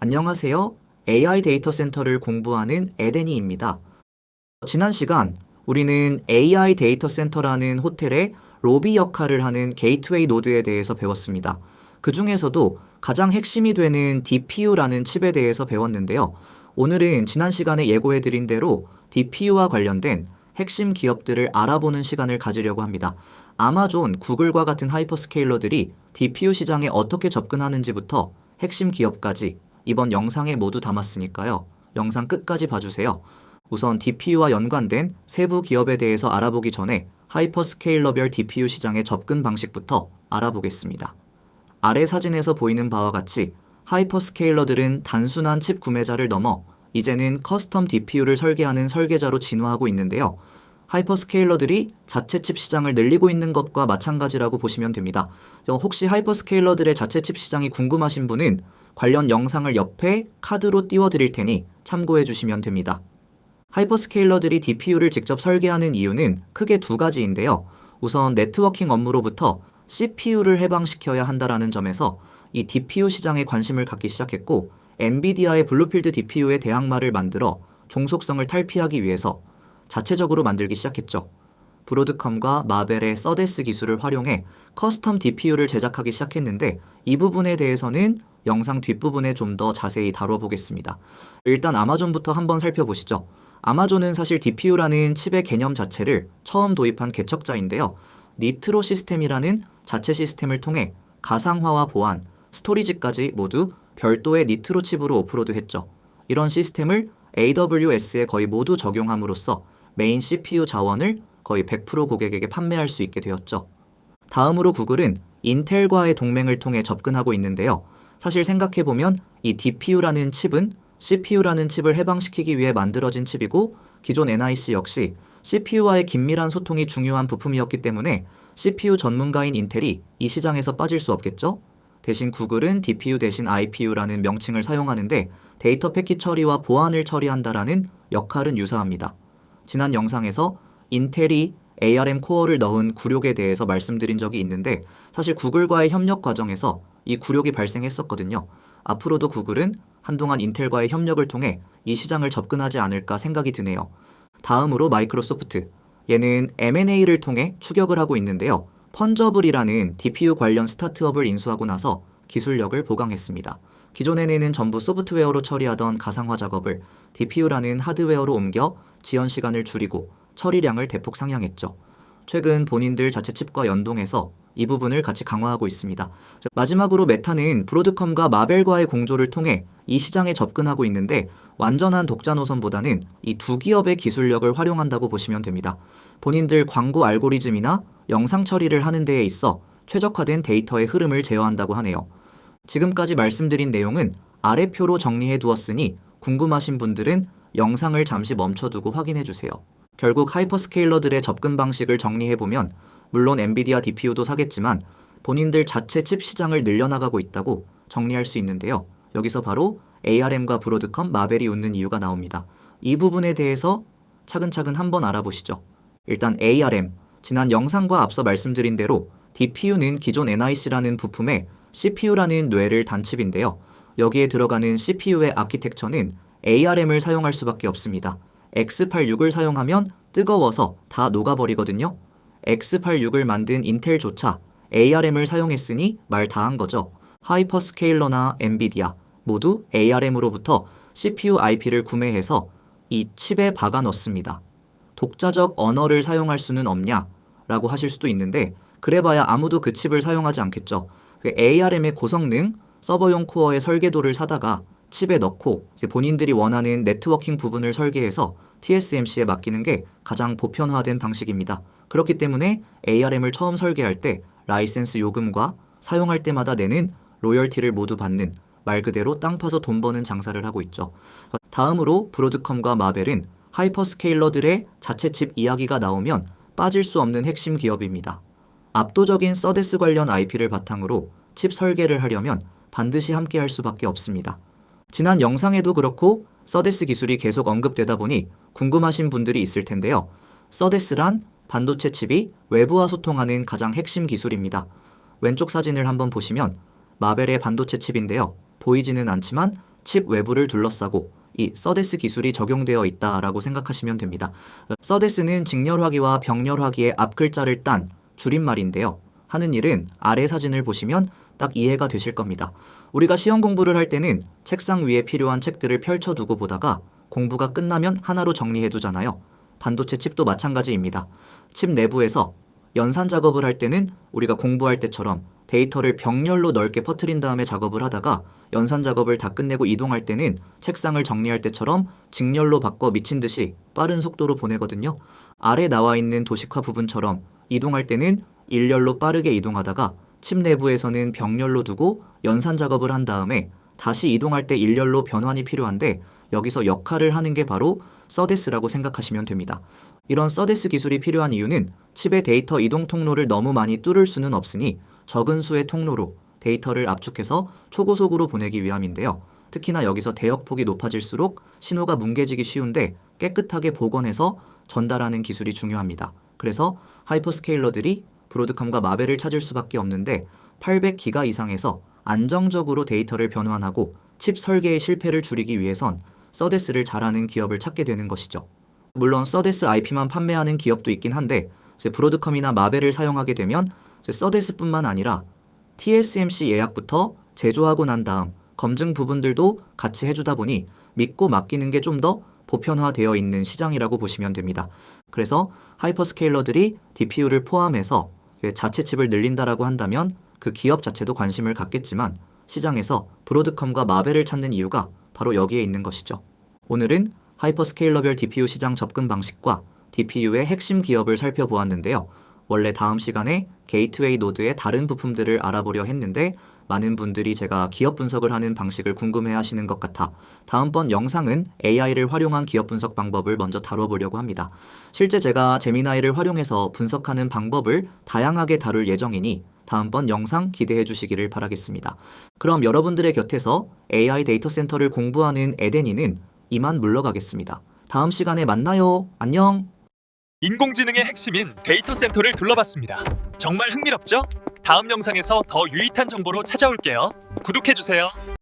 안녕하세요. AI 데이터 센터를 공부하는 에데니입니다. 지난 시간 우리는 AI 데이터 센터라는 호텔의 로비 역할을 하는 게이트웨이 노드에 대해서 배웠습니다. 그 중에서도 가장 핵심이 되는 DPU라는 칩에 대해서 배웠는데요. 오늘은 지난 시간에 예고해드린 대로 DPU와 관련된 핵심 기업들을 알아보는 시간을 가지려고 합니다. 아마존, 구글과 같은 하이퍼스케일러들이 DPU 시장에 어떻게 접근하는지부터 핵심 기업까지 이번 영상에 모두 담았으니까요. 영상 끝까지 봐주세요. 우선 DPU와 연관된 세부 기업에 대해서 알아보기 전에 하이퍼스케일러별 DPU 시장의 접근 방식부터 알아보겠습니다. 아래 사진에서 보이는 바와 같이 하이퍼스케일러들은 단순한 칩 구매자를 넘어 이제는 커스텀 DPU를 설계하는 설계자로 진화하고 있는데요. 하이퍼스케일러들이 자체 칩 시장을 늘리고 있는 것과 마찬가지라고 보시면 됩니다. 혹시 하이퍼스케일러들의 자체 칩 시장이 궁금하신 분은 관련 영상을 옆에 카드로 띄워드릴 테니 참고해 주시면 됩니다. 하이퍼스케일러들이 DPU를 직접 설계하는 이유는 크게 두 가지인데요. 우선 네트워킹 업무로부터 CPU를 해방시켜야 한다는 점에서 이 DPU 시장에 관심을 갖기 시작했고, 엔비디아의 블루필드 DPU의 대항마를 만들어 종속성을 탈피하기 위해서 자체적으로 만들기 시작했죠. 브로드컴과 마벨의 서데스 기술을 활용해 커스텀 DPU를 제작하기 시작했는데, 이 부분에 대해서는 영상 뒷부분에 좀 더 자세히 다뤄보겠습니다. 일단 아마존부터 한번 살펴보시죠. 아마존은 사실 DPU라는 칩의 개념 자체를 처음 도입한 개척자인데요. 니트로 시스템이라는 자체 시스템을 통해 가상화와 보안, 스토리지까지 모두 별도의 니트로 칩으로 오프로드했죠. 이런 시스템을 AWS에 거의 모두 적용함으로써 메인 CPU 자원을 거의 100% 고객에게 판매할 수 있게 되었죠. 다음으로 구글은 인텔과의 동맹을 통해 접근하고 있는데요. 사실 생각해보면 이 DPU라는 칩은 CPU라는 칩을 해방시키기 위해 만들어진 칩이고, 기존 NIC 역시 CPU와의 긴밀한 소통이 중요한 부품이었기 때문에 CPU 전문가인 인텔이 이 시장에서 빠질 수 없겠죠? 대신 구글은 DPU 대신 IPU라는 명칭을 사용하는데 데이터 패킷 처리와 보안을 처리한다라는 역할은 유사합니다. 지난 영상에서 인텔이 ARM 코어를 넣은 굴욕에 대해서 말씀드린 적이 있는데, 사실 구글과의 협력 과정에서 이 굴욕이 발생했었거든요. 앞으로도 구글은 한동안 인텔과의 협력을 통해 이 시장을 접근하지 않을까 생각이 드네요. 다음으로 마이크로소프트. 얘는 M&A를 통해 추격을 하고 있는데요. 펀저블이라는 DPU 관련 스타트업을 인수하고 나서 기술력을 보강했습니다. 기존에는 전부 소프트웨어로 처리하던 가상화 작업을 DPU라는 하드웨어로 옮겨 지연 시간을 줄이고 처리량을 대폭 상향했죠. 최근 본인들 자체 칩과 연동해서 이 부분을 같이 강화하고 있습니다. 마지막으로 메타는 브로드컴과 마벨과의 공조를 통해 이 시장에 접근하고 있는데, 완전한 독자 노선보다는 이 두 기업의 기술력을 활용한다고 보시면 됩니다. 본인들 광고 알고리즘이나 영상 처리를 하는 데에 있어 최적화된 데이터의 흐름을 제어한다고 하네요. 지금까지 말씀드린 내용은 아래표로 정리해 두었으니 궁금하신 분들은 영상을 잠시 멈춰두고 확인해 주세요. 결국 하이퍼스케일러들의 접근 방식을 정리해보면, 물론 엔비디아 DPU도 사겠지만 본인들 자체 칩 시장을 늘려나가고 있다고 정리할 수 있는데요. 여기서 바로 ARM과 브로드컴, 마벨이 웃는 이유가 나옵니다. 이 부분에 대해서 차근차근 한번 알아보시죠. 일단 ARM, 지난 영상과 앞서 말씀드린 대로 DPU는 기존 NIC라는 부품에 CPU라는 뇌를 단 칩인데요. 여기에 들어가는 CPU의 아키텍처는 ARM을 사용할 수밖에 없습니다. X86을 사용하면 뜨거워서 다 녹아버리거든요. X86을 만든 인텔조차 ARM을 사용했으니 말 다 한 거죠. 하이퍼스케일러나 엔비디아 모두 ARM으로부터 CPU IP를 구매해서 이 칩에 박아 넣습니다. 독자적 언어를 사용할 수는 없냐? 라고 하실 수도 있는데, 그래봐야 아무도 그 칩을 사용하지 않겠죠. ARM의 고성능 서버용 코어의 설계도를 사다가 칩에 넣고 이제 본인들이 원하는 네트워킹 부분을 설계해서 TSMC에 맡기는 게 가장 보편화된 방식입니다. 그렇기 때문에 ARM을 처음 설계할 때 라이센스 요금과 사용할 때마다 내는 로열티를 모두 받는, 말 그대로 땅 파서 돈 버는 장사를 하고 있죠. 다음으로 브로드컴과 마벨은 하이퍼스케일러들의 자체 칩 이야기가 나오면 빠질 수 없는 핵심 기업입니다. 압도적인 서데스 관련 IP를 바탕으로 칩 설계를 하려면 반드시 함께 할 수밖에 없습니다. 지난 영상에도 그렇고 서데스 기술이 계속 언급되다 보니 궁금하신 분들이 있을 텐데요. 서데스란 반도체 칩이 외부와 소통하는 가장 핵심 기술입니다. 왼쪽 사진을 한번 보시면 마벨의 반도체 칩인데요. 보이지는 않지만 칩 외부를 둘러싸고 이 서데스 기술이 적용되어 있다라고 생각하시면 됩니다. 서데스는 직렬화기와 병렬화기의 앞글자를 딴 줄임말인데요. 하는 일은 아래 사진을 보시면 딱 이해가 되실 겁니다. 우리가 시험 공부를 할 때는 책상 위에 필요한 책들을 펼쳐두고 보다가 공부가 끝나면 하나로 정리해두잖아요. 반도체 칩도 마찬가지입니다. 칩 내부에서 연산 작업을 할 때는 우리가 공부할 때처럼 데이터를 병렬로 넓게 퍼뜨린 다음에 작업을 하다가 연산 작업을 다 끝내고 이동할 때는 책상을 정리할 때처럼 직렬로 바꿔 미친 듯이 빠른 속도로 보내거든요. 아래 나와 있는 도식화 부분처럼 이동할 때는 일렬로 빠르게 이동하다가 칩 내부에서는 병렬로 두고 연산 작업을 한 다음에 다시 이동할 때 일렬로 변환이 필요한데 여기서 역할을 하는 게 바로 서데스라고 생각하시면 됩니다. 이런 서데스 기술이 필요한 이유는 칩의 데이터 이동 통로를 너무 많이 뚫을 수는 없으니 적은 수의 통로로 데이터를 압축해서 초고속으로 보내기 위함인데요. 특히나 여기서 대역폭이 높아질수록 신호가 뭉개지기 쉬운데 깨끗하게 복원해서 전달하는 기술이 중요합니다. 그래서 하이퍼스케일러들이 브로드컴과 마벨을 찾을 수밖에 없는데 800기가 이상에서 안정적으로 데이터를 변환하고 칩 설계의 실패를 줄이기 위해선 서데스를 잘하는 기업을 찾게 되는 것이죠. 물론 서데스 IP만 판매하는 기업도 있긴 한데 브로드컴이나 마벨을 사용하게 되면 서데스뿐만 아니라 TSMC 예약부터 제조하고 난 다음 검증 부분들도 같이 해주다 보니 믿고 맡기는 게 좀 더 보편화되어 있는 시장이라고 보시면 됩니다. 그래서 하이퍼스케일러들이 DPU를 포함해서 자체 칩을 늘린다라고 한다면 그 기업 자체도 관심을 갖겠지만 시장에서 브로드컴과 마벨을 찾는 이유가 바로 여기에 있는 것이죠. 오늘은 하이퍼스케일러별 DPU 시장 접근 방식과 DPU의 핵심 기업을 살펴보았는데요. 원래 다음 시간에 게이트웨이 노드의 다른 부품들을 알아보려 했는데 많은 분들이 제가 기업 분석을 하는 방식을 궁금해 하시는 것 같아 다음번 영상은 AI를 활용한 기업 분석 방법을 먼저 다뤄보려고 합니다. 실제 제가 제미나이를 활용해서 분석하는 방법을 다양하게 다룰 예정이니 다음번 영상 기대해 주시기를 바라겠습니다. 그럼 여러분들의 곁에서 AI 데이터 센터를 공부하는 에덴이는 이만 물러가겠습니다. 다음 시간에 만나요. 안녕. 인공지능의 핵심인 데이터 센터를 둘러봤습니다. 정말 흥미롭죠? 다음 영상에서 더 유익한 정보로 찾아올게요. 구독해주세요.